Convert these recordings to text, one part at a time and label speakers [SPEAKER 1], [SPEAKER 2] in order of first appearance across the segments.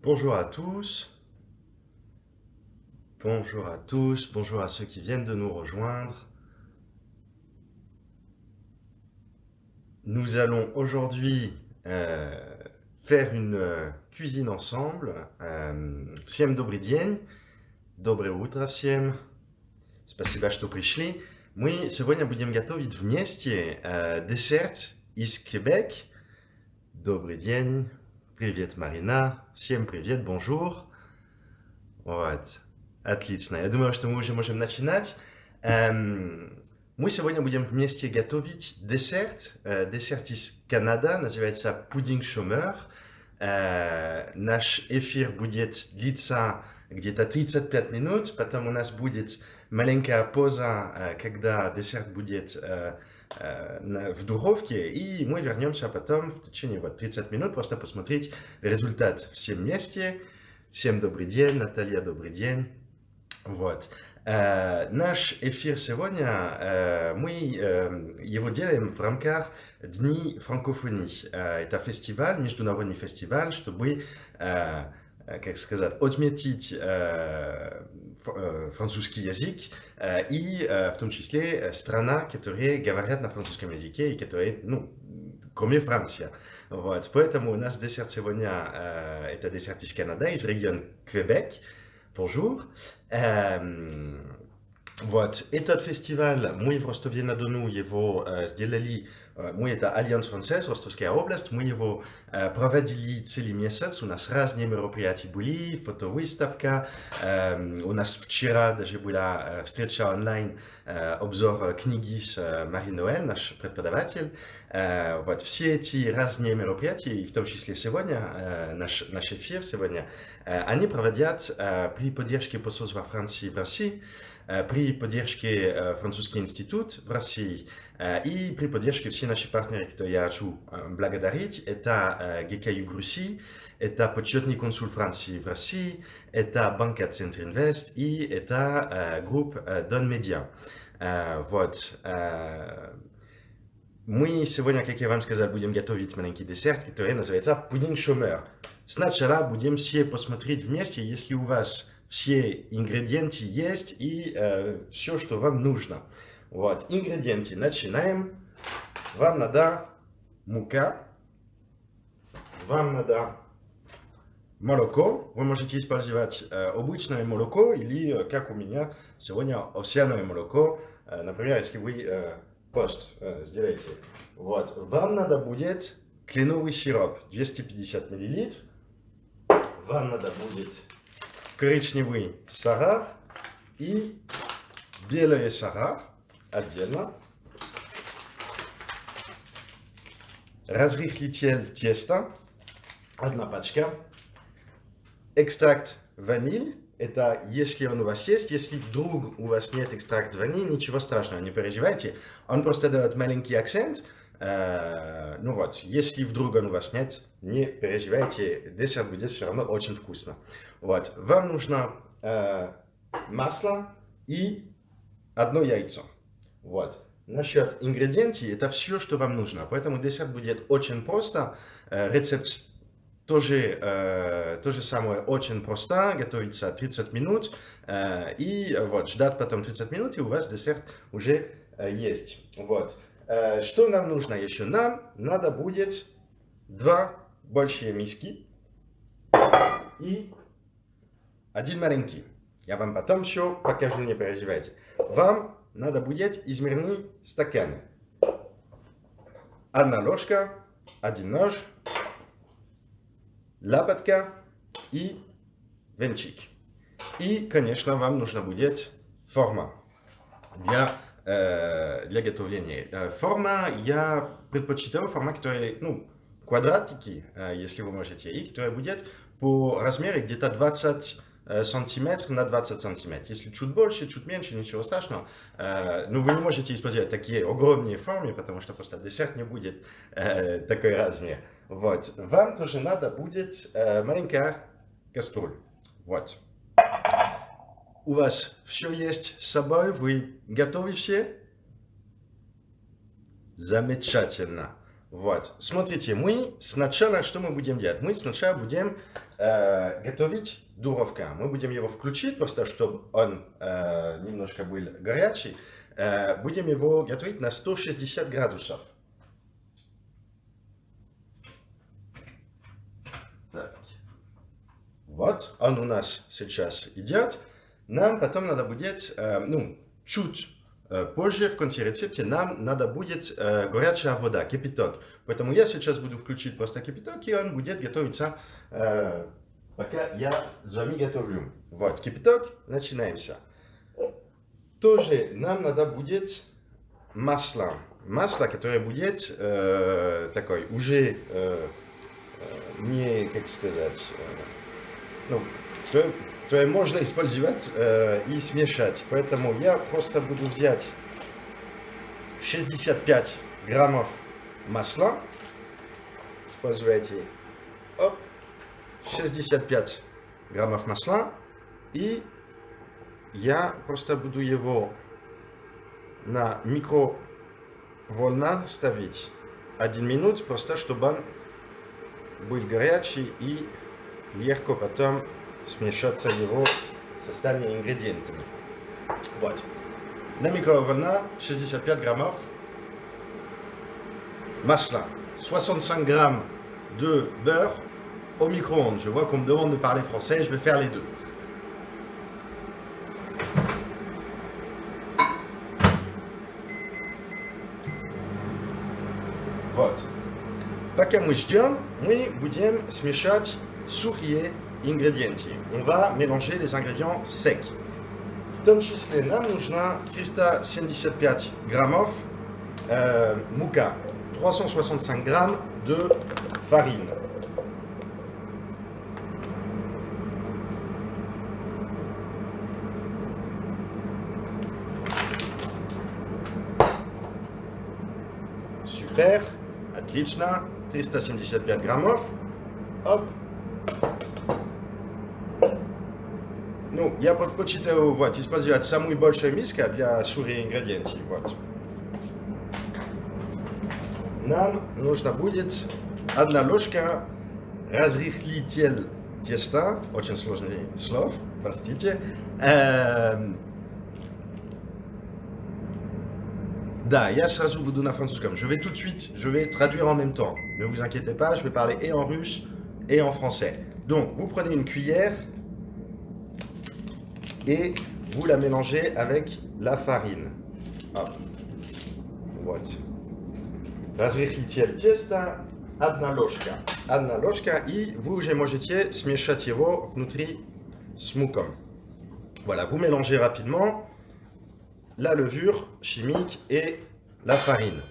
[SPEAKER 1] Bonjour à tous, bonjour à ceux qui viennent de nous rejoindre. Nous allons aujourd'hui faire une cuisine ensemble. Всем добрый день, доброе утро всем. Спасибо, что пришли. Мы сегодня будем готовить вместе десерт из Квебек. Добрый день, привет, Марина. Всем привет, bonjour. Вот, отлично. Я думаю, что мы уже можем начинать. Мы сегодня будем вместе готовить десерт. Десерт из Канады, называется пудинг шумер. Наш эфир будет длиться где-то 35 минут, потом у нас будет маленькая пауза, когда десерт будет в духовке, и мы вернемся потом в течение 30 минут, просто посмотреть результат всем вместе. Всем добрый день, Наталья, добрый день. Вот. Наш эфир сегодня, мы его делаем в рамках Дней франкофонии. Это фестиваль, международный фестиваль, чтобы, как сказать, отметить французский язык и в том числе страна, которые говорят на французском языке и которые, кроме Франции. Вот. Поэтому у нас десерт сегодня, это десерт из Канады, из региона Квебек. Bonjour. Вот, этот фестиваль, мы в Ростове-на-Дону его сделали, мы это Альянс Францез, Ростовская область, мы его проводили целый месяц, у нас разные мероприятия были, фотовыставка, у нас вчера даже была встреча онлайн, обзор книги с Мари Ноэль, наш преподаватель. Вот, все эти разные мероприятия, и в том числе сегодня, наш эфир сегодня, они проводят при поддержке посольства Франции в России, при поддержке Французский институт в России и при поддержке все наши партнеры, которые я хочу благодарить. Это ГКЮ Грузии, это почетный консул Франции в России, это банка Центр Инвест и это группа Дон Медиа. Вот. Мы сегодня, как я вам сказал, будем готовить маленький десерт, который называется пудинг шумер. Сначала будем все посмотреть вместе, если у вас все ингредиенты есть и все, что вам нужно. Вот, ингредиенты. Начинаем. Вам надо мука, вам надо молоко. Вы можете использовать обычное молоко или, как у меня сегодня, овсяное молоко. Например, если вы пост сделаете. Вот. Вам надо будет кленовый сироп 250 мл. Вам надо будет коричневый сахар и белый сахар отдельно. Разрыхлитель теста, одна пачка. Экстракт ваниль, это если он у вас есть, если вдруг у вас нет экстракта ваниль, ничего страшного, не переживайте. Он просто дает маленький акцент. Ну вот, если вдруг он у вас нет, не переживайте, десерт будет все равно очень вкусно. Вот, вам нужно масло и одно яйцо. Вот, насчет ингредиентов, это все, что вам нужно, поэтому десерт будет очень просто, рецепт то же самое, очень просто, готовится 30 минут, и вот, ждать потом 30 минут, и у вас десерт уже есть. Вот. Что нам нужно еще? Нам надо будет 2 большие миски и 1 маленький. Я вам потом все покажу, не переживайте. Вам надо будет измерный стакан. 1 ложка, 1 нож, лопатка и венчик. И, конечно, вам нужно будет форма для готовления. Форма, я предпочитаю форма, которая, квадратики, если вы можете, и которая будет по размеру где-то 20 сантиметров на 20 сантиметров. Если чуть больше, чуть меньше, ничего страшного. Но вы не можете использовать такие огромные формы, потому что просто десерт не будет такой размер. Вот. Вам тоже надо будет маленькая кастрюля. Вот. У вас все есть с собой, вы готовы все? Замечательно. Вот. Смотрите, мы сначала, что мы будем делать? Мы сначала будем готовить духовка. Мы будем его включить, просто чтобы он немножко был горячий. Будем его готовить на 160 градусов. Так. Вот, он у нас сейчас идет. Нам потом надо будет, чуть позже, в конце рецепта, нам надо будет горячая вода, кипяток. Поэтому я сейчас буду включить просто кипяток, и он будет готовиться, пока я с вами готовлю. Вот, кипяток, начинаемся. Тоже нам надо будет масло. Масло, которое будет такой, уже не, как сказать, которое можно использовать и смешать. Поэтому я просто буду взять 65 граммов масла. Используйте 65 граммов масла. И я просто буду его на микроволна ставить 1 минут, просто чтобы он был горячий и легко потом смешаться его с остальными ингредиентами. Вот. На микроволна 65 граммов масла, 65 грамmes de beurre au micro-ondes. Je vois qu'on me demande de parler français, je vais faire les deux. Вот. Пока мы ждем, мы будем смешать сухие ингредиенты. On va mélanger les ingrédients secs. В том числе нам нужно 375 граммов мука, 365 грамм de farine. Супер, отлично, 375 граммов. Оп. Ну, я предпочитаю вот, использовать самую большую миску для сухих ингредиентов. Вот. Нам нужно будет 1 ложка разрыхлитель теста, очень сложный слов, простите. Да, я сразу буду на французском. Je vais tout de suite, je vais traduire en même temps. Ne vous inquiétez pas, je vais parler et en russe et en français. Donc, vous prenez une cuillère et vous la mélangez avec la farine. Hop. Вот. Разрыхлитель теста, 1 ложка. 1 ложка, и вы уже можете смешать его внутри с муком. Voilà, vous mélangez rapidement la levure chimique et la farine.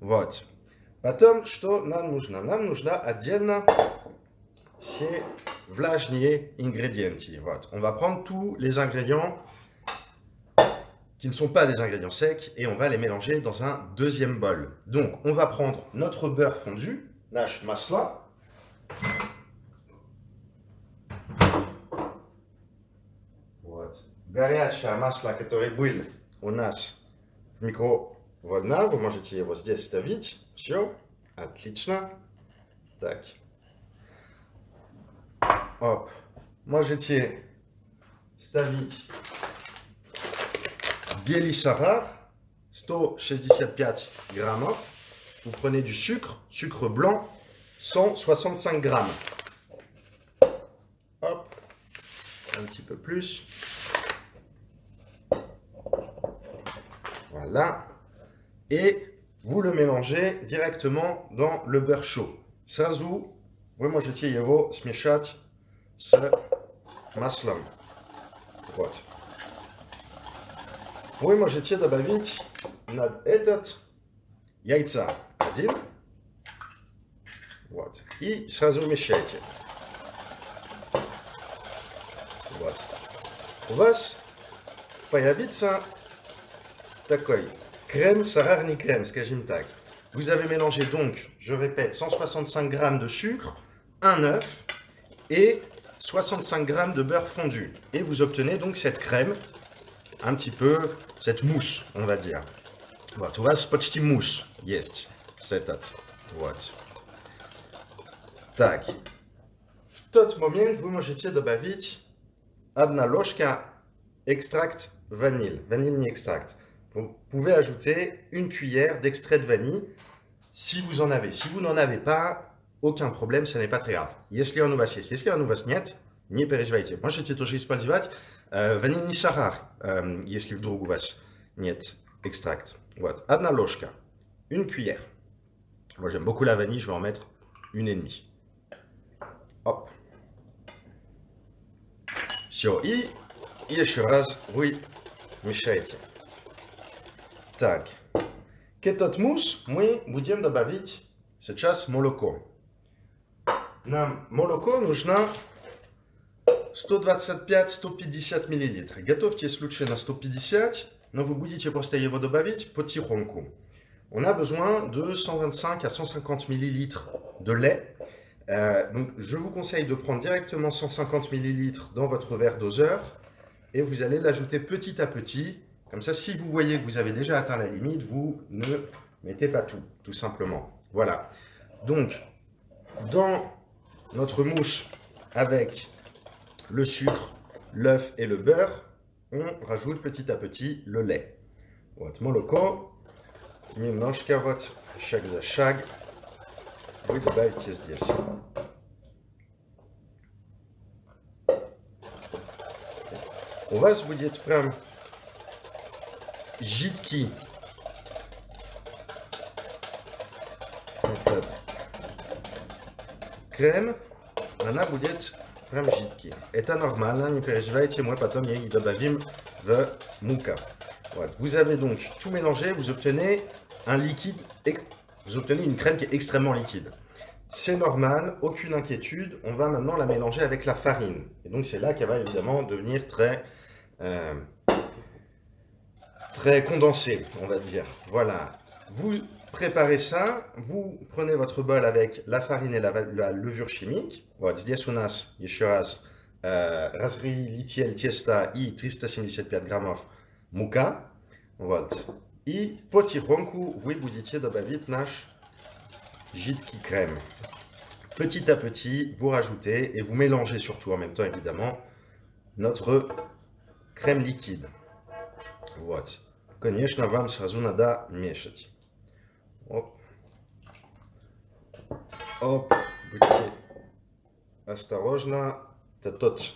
[SPEAKER 1] Вот. Потом, что нам нужно? Нам нужно отдельно все влажные ингредиенты. Вот. On va prendre tous les ingrédients qui ne sont pas des ingrédients secs et on va les mélanger dans un deuxième bol. Donc, on va prendre notre beurre fondu, наш масло. Вот. Горячее масло, которое было у нас в микроволна, вы можете его здесь ставить. Все, отлично. Так. Оп. Можете ставить Белисара, 165 граммов. Vous prenez du sucre, sucre blanc, 165 grammes. Hop, un petit peu plus. Voilà. Et vous le mélangez directement dans le beurre chaud. Сразу вы можете его смешать с маслом. Вот. Вы можете добавить на этот яйца 1. Вот. И сразу мешайте. Вот. У вас появится такой crème, сахарный крем, скажем так. Vous avez mélangé donc, je répète, 165 grammes de sucre, un œuf et 65 grammes de beurre fondu. Et vous obtenez donc cette crème, un petit peu, cette mousse, on va dire. Вот, у вас почти мусс есть, cet. Вот. Так. В тот момент вы можете добавить 1 ложка extract vanille, vanille extract. Vous pouvez ajouter 1 cuillère d'extrait de vanille si vous en avez. Si vous n'en avez pas, aucun проблем, ce n'est pas très grave. Если он у вас есть. Если он у вас нет, не переживайте. Можете тоже использовать ванильный сахар, если вдруг у вас нет экстракт. Вот. 1 ложка, 1 cuillère. Moi j'aime beaucoup la vanille, je vais en mettre 1,5. Hop. Все. И еще раз вы мешаете. Так. К этот мусс мы будем добавить сейчас молоко. Нам молоко нужно 125-150 мл. Готовьтесь лучше на 150, но вы будете просто его добавить потихоньку. On a besoin de 125 à 150 ml de lait. Donc je vous conseille de prendre directement 150 ml dans votre verre doseur et vous allez l'ajouter petit à petit. Comme ça, si vous voyez que vous avez déjà atteint la limite, vous ne mettez pas tout simplement. Voilà. Donc, dans notre mousse avec le sucre, l'œuf et le beurre, on rajoute petit à petit le lait. Вот молоко, немножко вот шаг за шаг вы добавите здесь. У вас будет прям жидкий этот крем, она будет прям жидкий. Это нормально, не переживайте, мы потом ей добавим в мука. Вот. Vous avez donc tout mélangé, vous obtenez un liquide, vous obtenez une crème qui est extrêmement liquide. C'est normal, aucune inquiétude, on va maintenant la mélanger avec la farine. Et donc c'est là qu'elle va évidemment devenir très condensée, on va dire. Voilà, vous préparez ça, vous prenez votre bol avec la farine et la levure chimique. Вот, здесь у нас еще раз разлитие теста и 375 граммов мука. Вот. И потихоньку вы будете добавить наш жидкий крем. Petit à petit, vous rajoutez et vous mélangez surtout en même temps évidemment notre crème liquide. Вот. Конечно, вам сразу надо мешать. Оп. Оп. Будьте осторожно. Это тот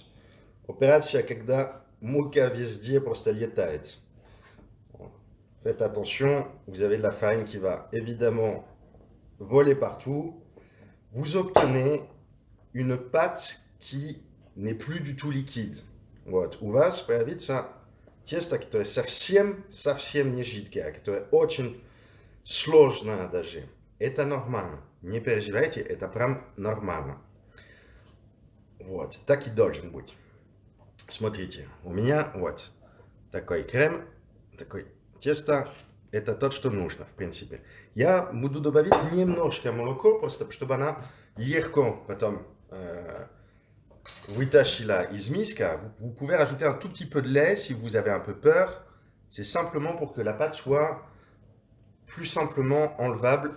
[SPEAKER 1] операция, когда мука везде просто летает. Faites attention, vous avez de la farine qui va évidemment voler partout. Vous obtenez une pâte qui n'est plus du tout liquide. Вот. У вас появится тесто, которое совсем не жидкое, которое очень сложное даже. Это нормально. Не переживайте, это прям нормально. Вот. Так и должен быть. Смотрите, у меня вот такой крем, такой тесто. Это то, что нужно, в принципе. Я буду добавить немножко молоко, просто чтобы она легко потом вытащила из миска. Vous pouvez rajouter un tout petit peu de lait si vous avez un peu peur. C'est simplement pour que la pâte soit plus simplement enlevable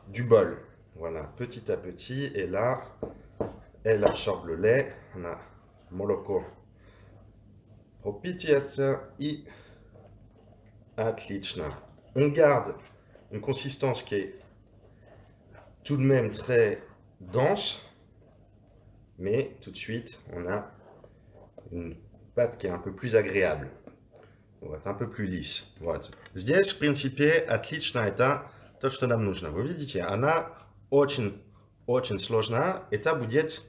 [SPEAKER 1] du bol. Voilà, petit à petit. Et là, elle absorbe le lait. On a молоко пропитывается и отлично. On garde une consistance qui est tout de même très dense, mais tout de suite, on a une pâte qui est un peu plus agréable. Вот, un peu plus lisse. Вот. Здесь, в принципе, отлично это то, что нам нужно. Вы видите, она очень сложная. Это будет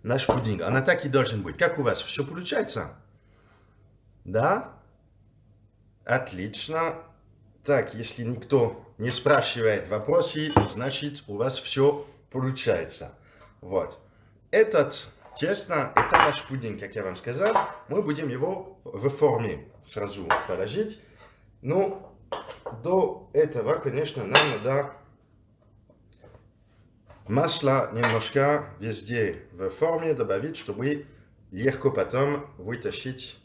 [SPEAKER 1] наш пудинг. Она так и должен быть. Как у вас? Все получается? Да? Отлично. Так, если никто не спрашивает вопросы, значит у вас все получается. Вот. Этот тесто, это наш пудинг, как я вам сказал. Мы будем его в форме сразу положить. Но до этого, конечно, нам надо масло немножко везде в форме добавить, чтобы легко потом вытащить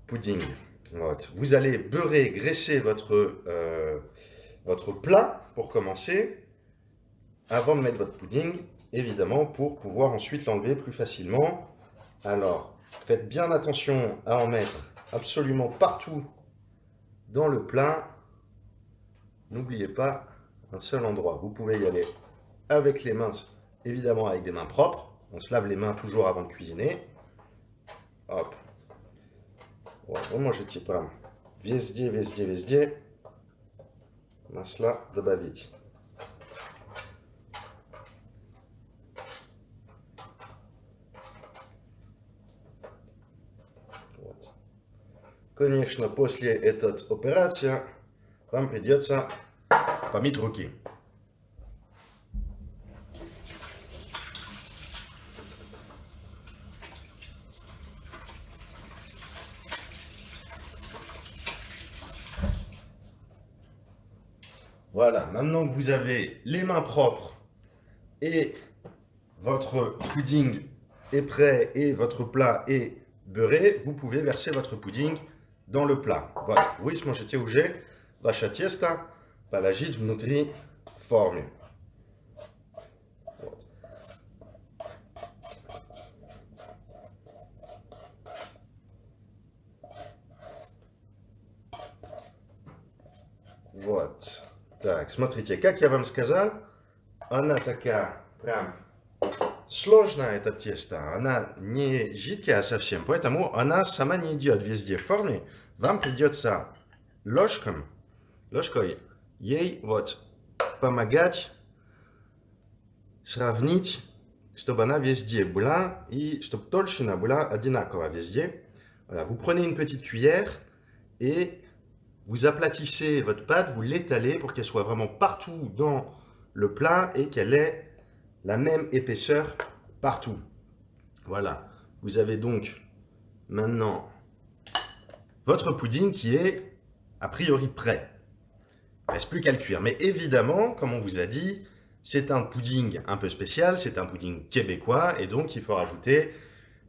[SPEAKER 1] пудинг. Вот. Vous allez beurrer, graisser votre votre plat pour commencer, avant de mettre votre pudding, évidemment, pour pouvoir ensuite l'enlever plus facilement. Alors, faites bien attention à en mettre absolument partout dans le plat. N'oubliez pas un seul endroit. Vous pouvez y aller avec les mains, évidemment avec des mains propres. On se lave les mains toujours avant de cuisiner. Hop. Ouais, vous możecie prям везде, везде, везде масла добавить. Вот. Конечно, после этой операции вам придется помыть руки. Voilà, maintenant que vous avez les mains propres et votre pudding est prêt et votre plat est beurré, vous pouvez verser votre pudding dans le plat. Вот, вы сможете уже ваше тесто положить внутри формы. Вот. Вот. Так, смотрите, как я вам сказал, она такая прям сложная, это тесто. Она не жидкая совсем, поэтому она сама не идет везде в форме. Вам придется ложкой ей вот помогать сравнить, чтобы она везде была и чтобы толщина была одинаковая везде. Voilà, vous prenez une petite cuillère et vous aplatissez votre pâte, vous l'étalez pour qu'elle soit vraiment partout dans le plat et qu'elle ait la même épaisseur partout. Voilà, vous avez donc maintenant votre pudding qui est a priori prêt. Il ne reste plus qu'à le cuire. Mais évidemment, comme on vous a dit, c'est un pudding un peu spécial, c'est un pudding québécois et donc il faut rajouter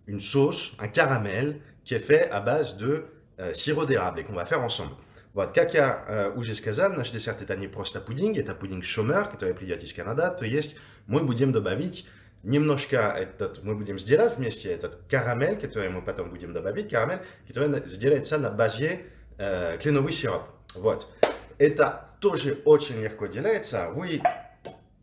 [SPEAKER 1] une sauce, un caramel qui est fait à base de sirop d'érable et qu'on va faire ensemble. Вот, как я уже сказал, наш десерт это не просто пудинг, это пудинг шумер, который придет из Канады, то есть мы будем добавить немножко мы будем сделать вместе этот карамель, который мы потом будем добавить, карамель, который сделается на базе кленовый сироп. Вот. Это тоже очень легко делается. Вы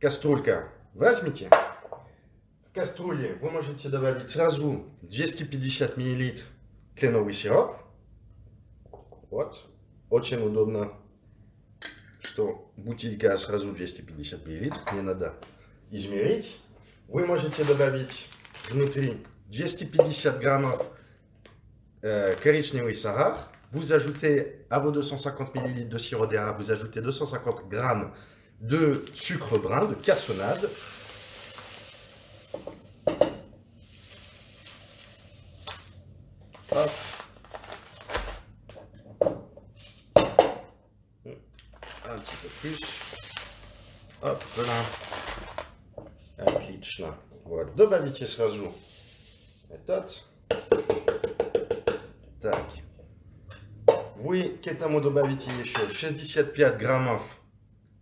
[SPEAKER 1] кастрюлька возьмите, в кастрюле вы можете добавить сразу 250 мл кленовый сироп. Вот. Очень удобно, что бутылька сразу 250 мл, не надо измерить. Вы можете добавить внутри 250 граммов коричневый сахар. Vous ajoutez à vos 250 ml de sirop d'érable, vous ajoutez 250 grammes de sucre brun, de cassonade. Hop. Un petit peu plus. Hop, voilà. Отлично. Вот, добавите сразу этот. Так. Вы к этому добавите еще 65 граммов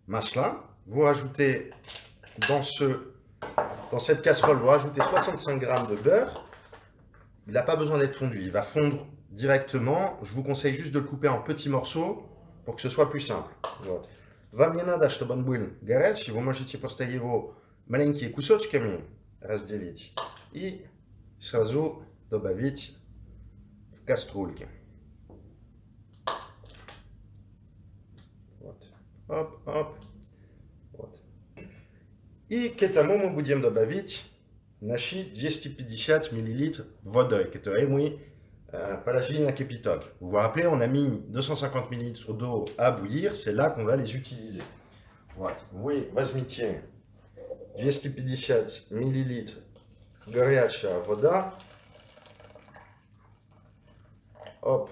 [SPEAKER 1] масла. Vous rajoutez dans cette casserole, vous rajoutez 65 grammes de beurre. Il n'a pas besoin d'être fondu, il va fondre directement. Je vous conseille juste de le couper en petits morceaux pour que ce soit plus simple. Вот. Вам не надо, чтобы он был горячий, вы можете просто его маленькими кусочками разделить и сразу добавить в кастрюльки. Вот. Оп, оп. Вот. И к этому мы будем добавить наши 250 мл водой, которые мы положили на кипяток. Vous vous rappelez, on a mis 250 ml d'eau à bouillir, c'est là qu'on va les utiliser. Вот. Вы возьмите 250 мл горячая вода. Оп.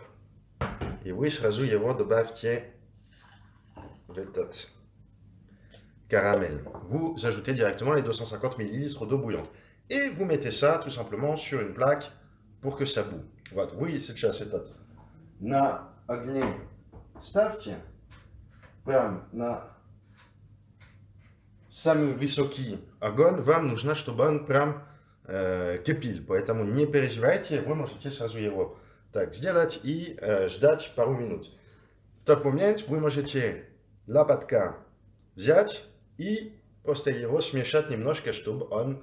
[SPEAKER 1] И вы сразу его добавьте в этот caramel. Vous ajoutez directement les 250 ml d'eau bouillante. Et vous mettez ça tout simplement sur une plaque pour que ça boue. Вот. Вы сейчас этот на огне ставьте. Прям на Самый высокий огонь вам нужно, чтобы он прям кипел. Поэтому не переживайте, вы можете сразу его так сделать и ждать пару минут. В тот момент вы можете лопатка взять и просто его смешать немножко, чтобы он,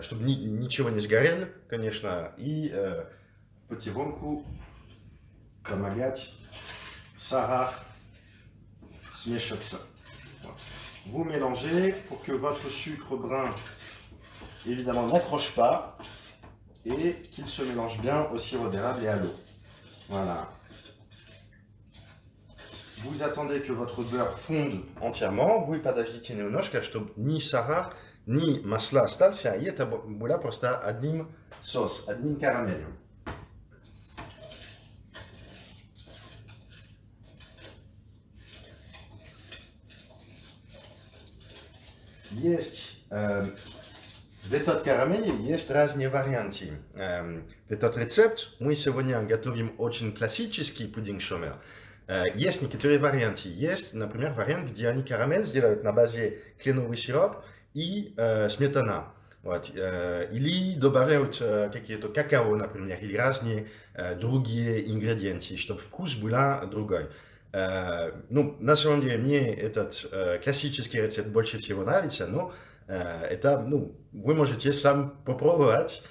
[SPEAKER 1] чтобы ничего не сгорел, конечно, и потихоньку помогать сахар смешаться. Вот. Vous mélangez pour que votre sucre brun, évidemment, n'accroche pas et qu'il se mélange bien au sirop d'érable et à l'eau. Voilà. Vous attendez que votre beurre fonde entièrement. Вы подождите немножко, чтобы ни сахар, ни масло остался, и это было просто одним сос, одним карамелем. Есть в этот карамели есть разные варианты. В этот рецепт мы сегодня готовим очень классический пудинг шомер. Есть некоторые варианты. Есть, например, вариант, где они карамель сделают на базе кленовый сироп и сметана. Вот. Или добавляют какие-то какао, например, или разные другие ингредиенты, чтобы вкус был другой. Ну, на самом деле, мне этот классический рецепт больше всего нравится, но это, ну, вы можете сам попробовать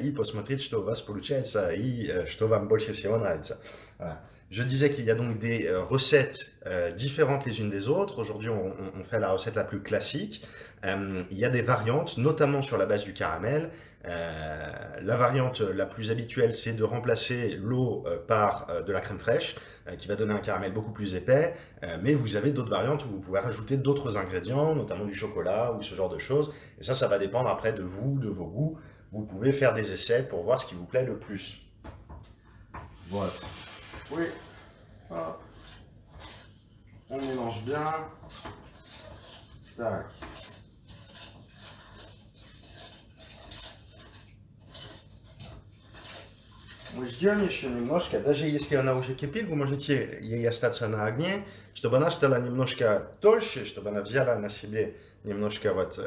[SPEAKER 1] и посмотреть, что у вас получается и что вам больше всего нравится. Voilà. Je disais qu'il y a donc des recettes différentes les unes des autres. Aujourd'hui, on fait la recette la plus classique. Il y a des variantes, notamment sur la base du caramel. La variante la plus habituelle, c'est de remplacer l'eau par de la crème fraîche, qui va donner un caramel beaucoup plus épais. Mais vous avez d'autres variantes où vous pouvez rajouter d'autres ingrédients, notamment du chocolat ou ce genre de choses. Et ça va dépendre après de vous, de vos goûts. Vous pouvez faire des essais pour voir ce qui vous plaît le plus. Voilà. Oui. Hop. On mélange bien. Tac. Мы ждем еще немножко, даже если она уже кипит, вы можете ей остаться на огне, чтобы она стала немножко толще, чтобы она взяла на себе немножко вот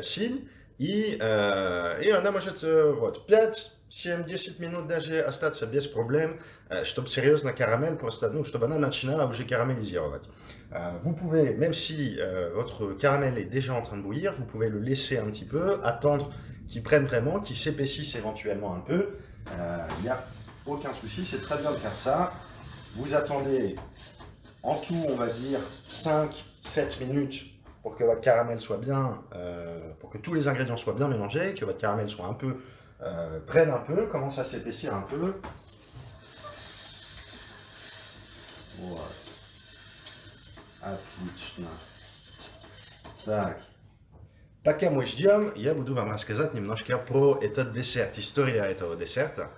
[SPEAKER 1] силь, и она может вот 5, 7, 10 минут даже остаться без проблем, чтобы серьезно карамель просто, ну, чтобы она начинала уже карамелизировать. Vous pouvez, même si votre caramel est déjà en train de bouillir, vous pouvez le laisser un petit peu, attendre qu'il prenne vraiment, qu'il s'épaississe éventuellement un peu. Il n'y a aucun souci, c'est très bien de faire ça. Vous attendez en tout, on va dire, 5-7 minutes pour que votre caramel soit bien, pour que tous les ingrédients soient bien mélangés, que votre caramel soit un peu, prenne un peu, commence à s'épaissir un peu. Вот. Отлично. Так. Пока мы ждем, я буду вам рассказать немножко про этот десерт, история этого десерта.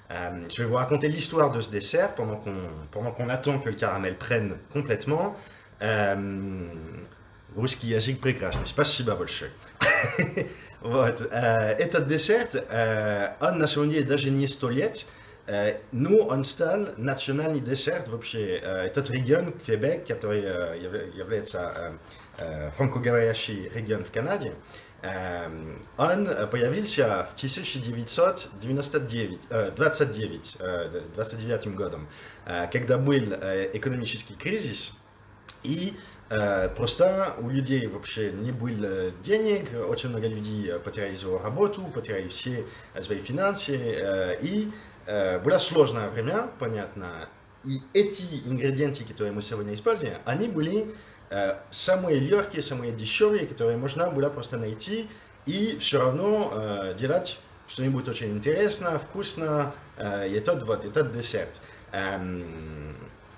[SPEAKER 1] Je vais vous raconter l'histoire de ce dessert pendant qu'on attend que le caramel prenne complètement. Русский язык прекрасный, спасибо большое. Вот. Этот десерт, он на самом деле даже не 100 лет, но он стал национальный десерт вообще. Этот регион, Квебек, который является франкоговорящий регион в Канаде, он появился в 1929 годом, когда был экономический кризис, и просто у людей вообще не было денег, очень много людей потеряли свою работу, потеряли все свои финансы, и было сложное время, понятно, и эти ингредиенты, которые мы сегодня используем, они были самые легкие, самые дешевые, которые можно было просто найти и все равно делать что-нибудь очень интересное, вкусно, и этот десерт.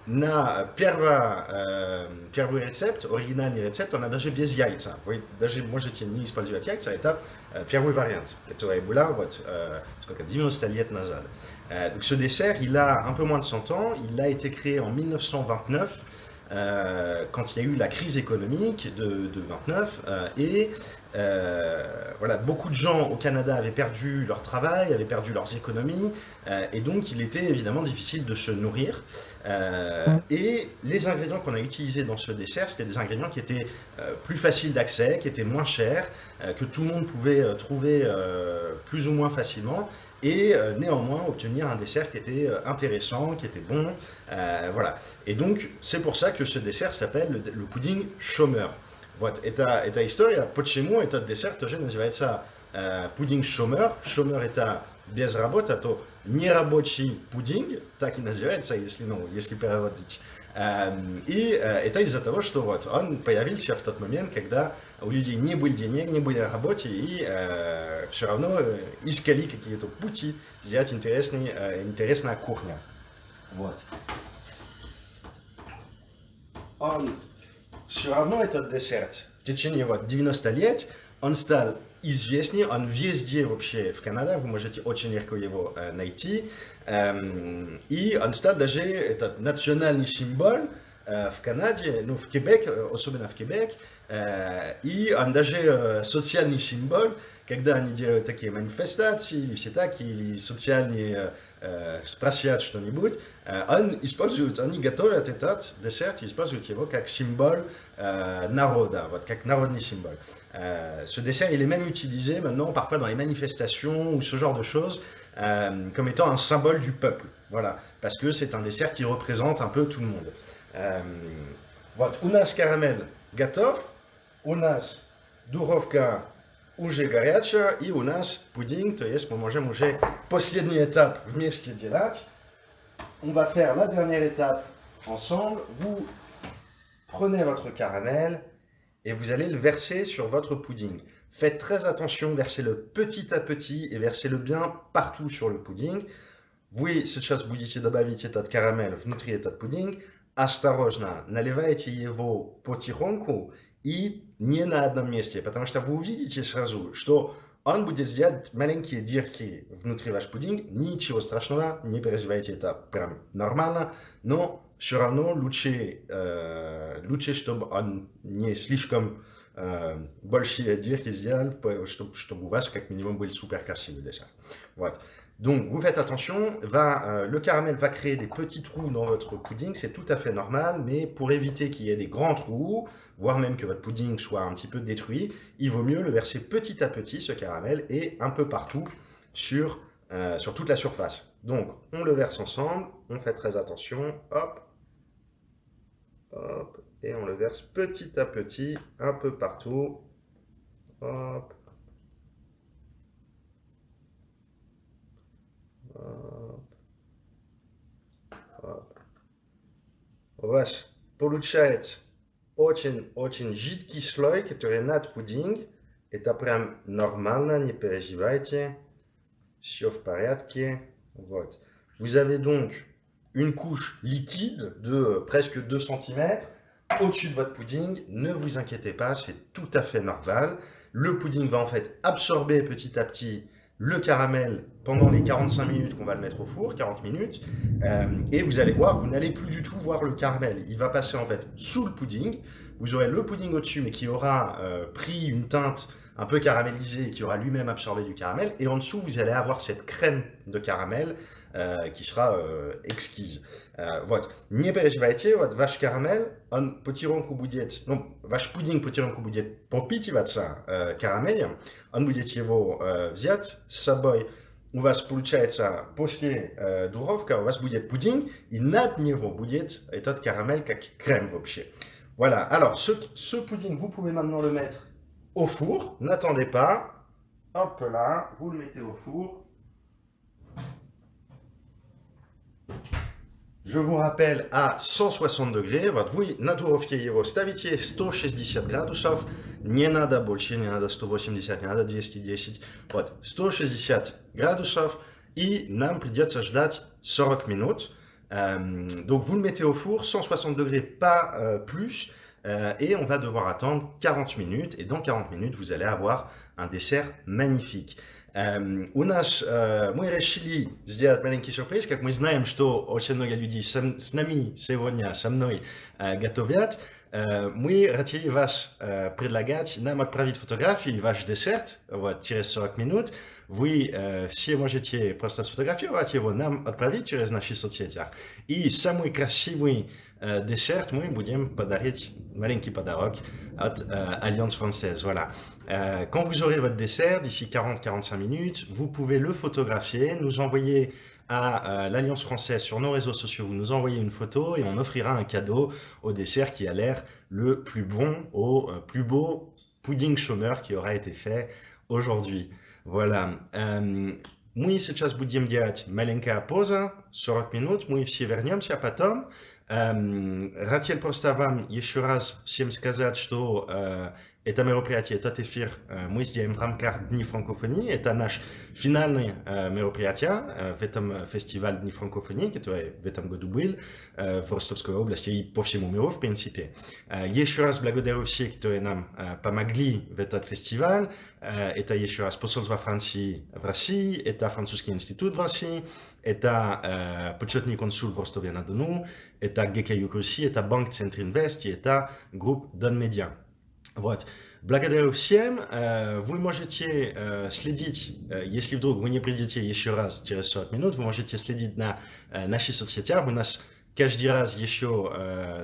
[SPEAKER 1] На первый рецепт, оригинальный рецепт, он даже без яйца. Вы даже можете не использовать яйца, это первый вариант, который был вот, сколько, 90 лет назад. Donc ce dessert, il a un peu moins de 100 ans, il a été créé en 1929, quand il y a eu la crise économique de 29, voilà, beaucoup de gens au Canada avaient perdu leur travail, avaient perdu leurs économies, et donc il était évidemment difficile de se nourrir. Et les ingrédients qu'on a utilisés dans ce dessert, c'était des ingrédients qui étaient plus faciles d'accès, qui étaient moins chers, que tout le monde pouvait trouver plus ou moins facilement, et néanmoins obtenir un dessert qui était intéressant, qui était bon. Voilà. Et donc, c'est pour ça que ce dessert s'appelle le pudding chômeur. Вот, это история, почему этот десерт тоже называется пудинг шомер. Шомер это без работы, а то нерабочий пудинг, так и называется, если, ну, если переводить. И это из-за того, что вот он появился в тот момент, когда у людей не было денег, не было работы, и все равно искали какие-то пути сделать интересная кухня. Вот. Он все равно этот десерт в течение вот 90 лет, он стал известный, он везде вообще в Канаде, вы можете очень легко его найти, и он стал даже этот национальный символ в Канаде, ну в Квебек, особенно в Квебек, и он даже социальный символ, когда они делают такие манифестации, или все так, или социальные спросят что-нибудь, они готовят этот десерт, используют его как символ народа, вот, как народный символ. Ce dessert, il est même utilisé maintenant parfois dans les manifestations ou ce genre de choses comme étant un symbole du peuple. Voilà, parce que c'est un dessert qui représente un peu tout le monde. Вот, у нас карамель готов, у нас духовка уже горячая, и у нас пудинг, то есть мы можем уже последний этап вместе делать. On va faire la dernière étape ensemble. Vous prenez votre caramel et vous allez le verser sur votre pudding. Faites très attention, versez-le petit à petit et versez-le bien partout sur le pudding. Вы сейчас будете добавить этот карамель внутри этот пудинг. Осторожно, наливайте его потихоньку и не на одном месте, потому что вы увидите сразу, что он будет делать маленькие дырки внутри ваш пудинг. Ничего страшного, не переживайте, это прям нормально, но все равно лучше, чтобы он не слишком большие дырки сделал, чтобы у вас как минимум был супер красивый десерт. Вот. Donc, vous faites attention, le caramel va créer des petits trous dans votre pudding, c'est tout à fait normal, mais pour éviter qu'il y ait des grands trous, voire même que votre pudding soit un petit peu détruit, il vaut mieux le verser petit à petit, ce caramel, et un peu partout sur toute la surface. Donc, on le verse ensemble, on fait très attention, hop, hop, et on le verse petit à petit, un peu partout, hop. У вас получается очень жидкий слой, который над пудинг. Это прям нормально, не переживайте. Все в порядке. Вот. Vous avez donc une couche liquide de presque 2 cm au-dessus de votre pudding. Ne vous inquiétez pas, c'est tout à fait normal. Le pudding va en fait absorber petit à petit le caramel pendant les 45 minutes qu'on va le mettre au four, 40 minutes, et vous allez voir, vous n'allez plus du tout voir le caramel. Il va passer en fait sous le pudding. Vous aurez le pudding au-dessus, mais qui aura pris une teinte un peu caramélisée et qui aura lui-même absorbé du caramel. Et en dessous, vous allez avoir cette crème de caramel qui sera exquise. Вот. Не переживайте, вот ваш caramel, он потихоньку будет, ну, ваш пудинг потихоньку будет пропитываться карамелем, он будет его взять с собой. У вас получается после духовка, у вас будет пудинг, и над него будет этот caramel как крем вообще. Voilà, alors ce pudding, vous pouvez maintenant le mettre au four, n'attendez pas, hop là, vous le mettez au four. Je vous rappelle à 160 degrés, вот вы на духовке его ставите 160 градусов, не надо больше, не надо 180, не надо 210, вот 160 градусов, и нам придется ждать 40 minutes. Donc vous le mettez au four, 160 degrés, pas plus, et on va devoir attendre 40 minutes, et dans 40 minutes, vous allez avoir un dessert magnifique. У нас, мы решили сделать маленький сюрприз, как мы знаем, что очень много людей с нами сегодня, со мной готовят. мы хотели вас предлагать нам отправить фотографии ваш десерт, вот, через 40 минут. Вы все можете просто сфотографировать его, нам отправить через наши соцсети. И самый красивый десерт мы будем подарить, маленький подарок от Alliance Française. Voilà. Quand vous aurez votre dessert, d'ici 40-45 minutes, vous pouvez le photographier, nous envoyer à l'Alliance Française sur nos réseaux sociaux, vous nous envoyez une photo et on offrira un cadeau au dessert qui a l'air le plus bon, au plus beau pudding chômeur qui aura été fait aujourd'hui. Voilà. Мы сейчас будем делать маленькая пауза, 40 минут, мы все вернемся потом. Хотел просто вам еще раз всем сказать, что это мероприятие, этот эфир мы сделаем в рамках Дней франкофонии. Это наш финальное мероприятие в этом фестивале Дней франкофонии, который в этом году был в Ростовской области и по всему миру, в принципе. Еще раз благодарю всех, которые нам помогли в этот фестиваль. Это еще раз посольство Франции в России, это французский институт в России, это почетный консул в Ростове-на-Дону, это ГКЮ Руси, это Банк Центринвест и это группа Дон Медиа. Вот. Благодарю всем. Вы можете следить, если вдруг вы не придете еще раз через 40 минут, вы можете следить на наших соцсетях. У нас каждый раз еще,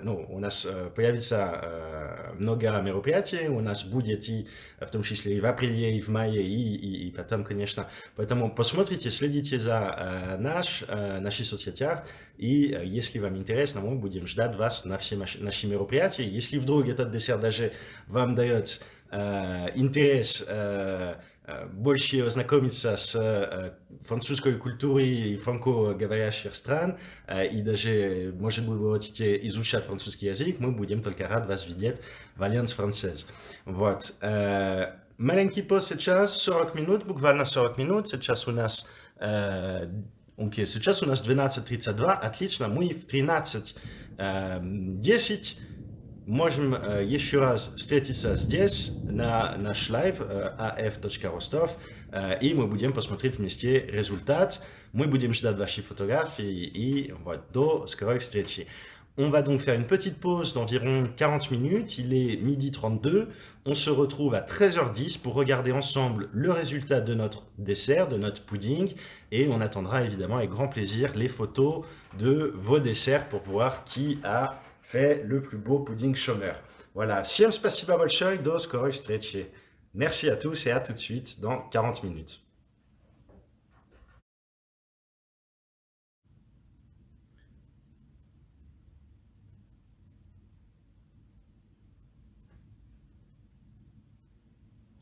[SPEAKER 1] у нас появится много мероприятий, у нас будет и в том числе и в апреле, и в мае, и потом, конечно. Поэтому посмотрите, следите за наших соцсетях, и если вам интересно, мы будем ждать вас на все наши мероприятия. Если вдруг этот десерт даже вам дает интерес больше ознакомиться с французской культурой франко-говорящих стран, и даже, может быть, вы хотите изучать французский язык, мы будем только рады вас видеть в Alliance Française. Вот. Маленький пост сейчас, 40 минут, буквально 40 минут, сейчас у нас 12:32, отлично, мы в 13:10 можем еще раз встретиться здесь, на наш лайв af.rostov, и мы будем посмотреть вместе результат. Мы будем ждать ваши фотографии и вот, до скорой встречи. On va donc faire une petite pause d'environ 40 minutes, il est 12h32, on se retrouve à 13h10 pour regarder ensemble le résultat de notre dessert, de notre pudding, et on attendra évidemment avec grand plaisir les photos de vos desserts pour voir qui a fait le plus beau pudding chômeur. Voilà, всем спасибо большое, до скорой встречи. Merci à tous et à tout de suite dans 40 minutes.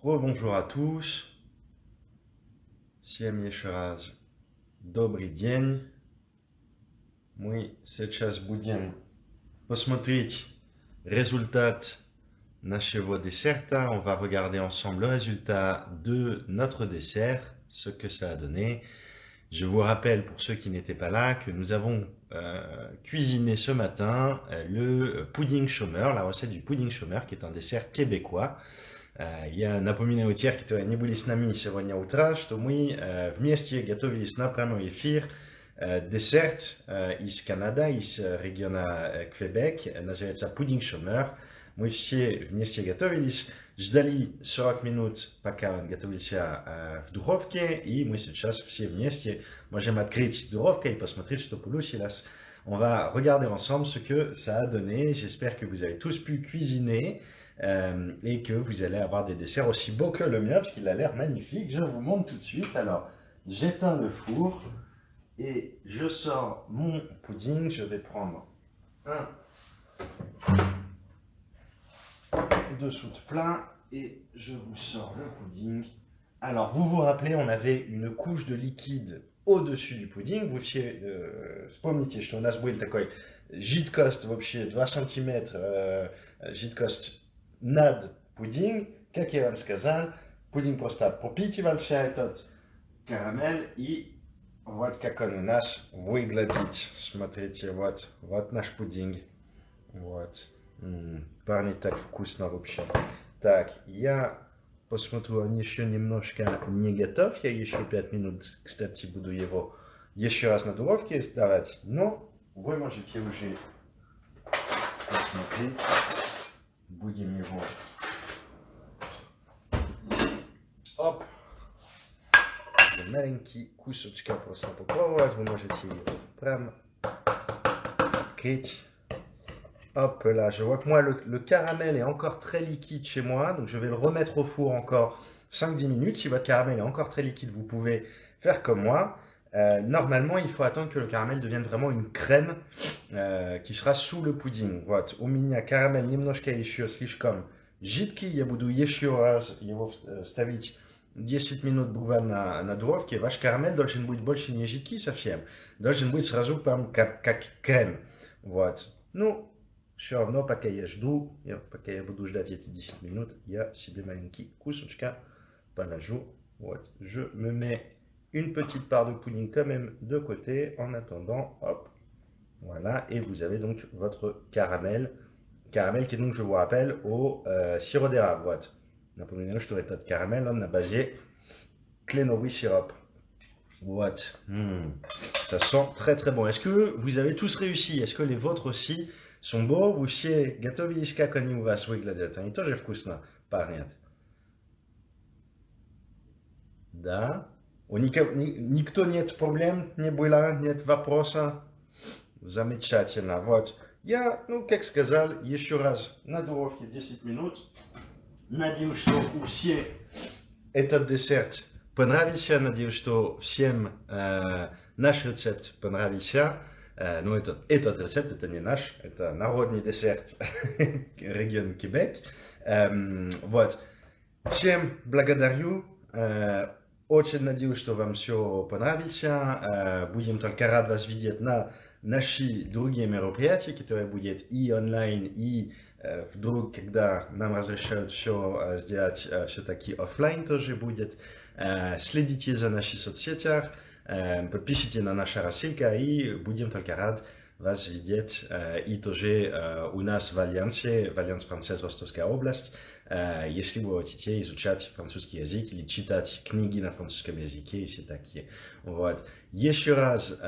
[SPEAKER 1] Rebonjour à tous. Всем еще раз добрый день. Мы сейчас будем посмотреть résultat нашего десерта. On va regarder ensemble le résultat de notre dessert, ce que ça a donné. Je vous rappelle, pour ceux qui n'étaient pas là, que nous avons cuisiné ce matin le pudding chômeur, la recette du pudding chômeur, qui est un dessert québécois. Я напоминаю тех, кто не были с нами сегодня утра, что мы вместе готовились на прямой эфир десерт из Канады, из региона Квебек, называется pudding chômeur. Мы все вместе готовились, ждали 40 минут, пока он готовился в духовке, и мы сейчас все вместе можем открыть духовку и посмотреть, что получилось. On va regarder ensemble ce que ça a donné. J'espère que vous avez tous pu cuisiner et que vous allez avoir des desserts aussi beaux que le mien, parce qu'il a l'air magnifique. Je vous montre tout de suite. Alors, j'éteins le four et je sors mon pudding. Je vais prendre un dessous de plat et je vous sors le pudding. Alors, vous vous rappelez, on avait une couche de liquide au-dessus du pudding. Вы все вспомните, что у нас был такой жидкость, вообще 2 сантиметра жидкость над пудинг. Как я вам сказал, пудинг просто пропитывался этот карамель, и вот как он у нас выглядит. Смотрите, вот наш пудинг. Вот. Парни, так вкусно вообще. Так, я посмотрю, он еще немножко не готов. Я еще 5 минут, кстати, буду его еще раз на духовке ставить. Но вы можете уже посмотреть. будем его, оп, маленький кусочка просто попробовать, вы можете его прям открыть. Hop là, je vois que moi le caramel est encore très liquide chez moi, donc je vais le remettre au four encore 5-10 minutes. Si votre caramel est encore très liquide, vous pouvez faire comme moi. Normalement, il faut attendre que le caramel devienne vraiment une crème qui sera sous le pudding. Вот, у меня caramel немножко еще слишком жидкий, я буду еще раз его ставить 10 минут буквально на духовке. Ваш caramel должен быть больше не жидкий совсем, должен быть сразу прям как крем. Вот. Ну, все равно, пока я буду ждать эти 10 минут, я себе маленький кусочка положу. Вот. Je me mets une petite part de pudding quand même de côté en attendant. Hop. Voilà. Et vous avez donc votre caramel. Caramel qui est donc, je vous rappelle, au sirop d'érable. Вот. Напоминаю, что этот caramel, он на базе klénový sirop. Вот. Ça sent très très bon. Est-ce que vous avez tous réussi? Est-ce que les vôtres aussi sont beaux? Вы все готовились, как они у вас выглядят? Они тоже вкусно пахнут? Да? У никто нет проблем, не было, нет вопроса? Замечательно. Вот. Я, как сказал, еще раз на духовке 10 минут. Надеюсь, что у всех этот десерт понравился. Надеюсь, что всем наш рецепт понравился. Но этот рецепт, это не наш, это народный десерт региона Квебек. Вот. Всем благодарю. Очень надеюсь, что вам все понравится. Будем только рад вас видеть на наши другие мероприятия, которые будут и онлайн, и вдруг, когда нам разрешают все сделать, все-таки офлайн тоже будет. Следите за нашими соцсетями. Подпишитесь на нашу рассылку и будем только рад вас видеть. И тоже у нас в Альянсе, в Альянс Францез Ростовская область, если вы хотите изучать французский язык или читать книги на французском языке и все такие. Вот. Еще раз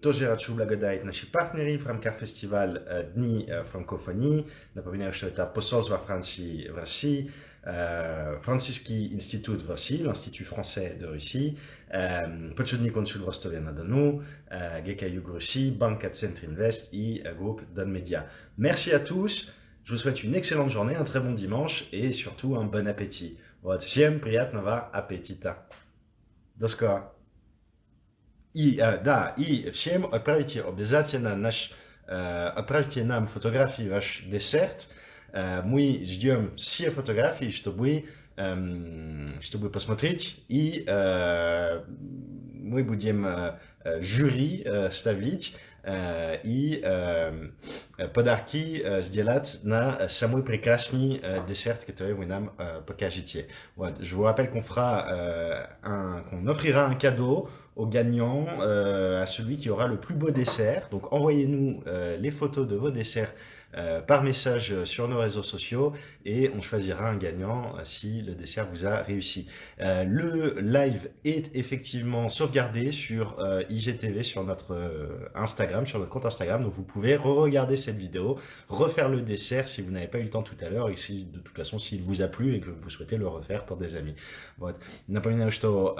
[SPEAKER 1] тоже хочу благодарить наших партнеров в рамках фестиваля Дни франкофонии. Напоминаю, что это посольство Франции в России, Французский институт в России, l'Institut français de Russie, Почетный консул в Ростове-на-Дону, GK Юг Russie, Banque Центр Инвест и groupe Don Media. Merci à tous. Je vous souhaite une excellente journée, un très bon dimanche et surtout un bon appétit. Вот, всем приятного аппетита. До скорого. И всем отправьте обязательно отправьте нам фотографии ваш десерт. Мы ждем все фотографии, чтобы посмотреть, и мы будем жюри ставить и подарки сделать на самый прекрасный десерт, который вы нам покажете. Вот. Je vous rappelle qu'on qu'on offrira un cadeau au gagnant, à celui qui aura le plus beau dessert. Donc envoyez-nous les photos de vos desserts par message sur nos réseaux sociaux et on choisira un gagnant si le dessert vous a réussi. Le live est effectivement sauvegardé sur IGTV, sur notre Instagram, sur notre compte Instagram, donc vous pouvez re-regarder cette vidéo, refaire le dessert si vous n'avez pas eu le temps tout à l'heure et si de toute façon s'il vous a plu et que vous souhaitez le refaire pour des amis. Вот. Напоминаю, что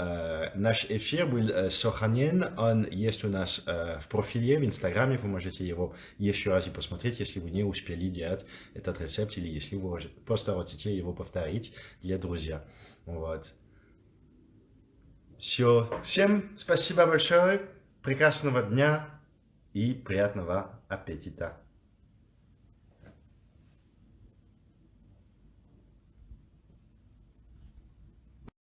[SPEAKER 1] наш эфир был сохранен, он есть у нас в профиле в Инстаграме, вы можете его еще раз и посмотреть, если вы не успели делать этот рецепт или если вы просто хотите его повторить для друзей. Вот. Все. Всем спасибо большое, прекрасного дня и приятного аппетита.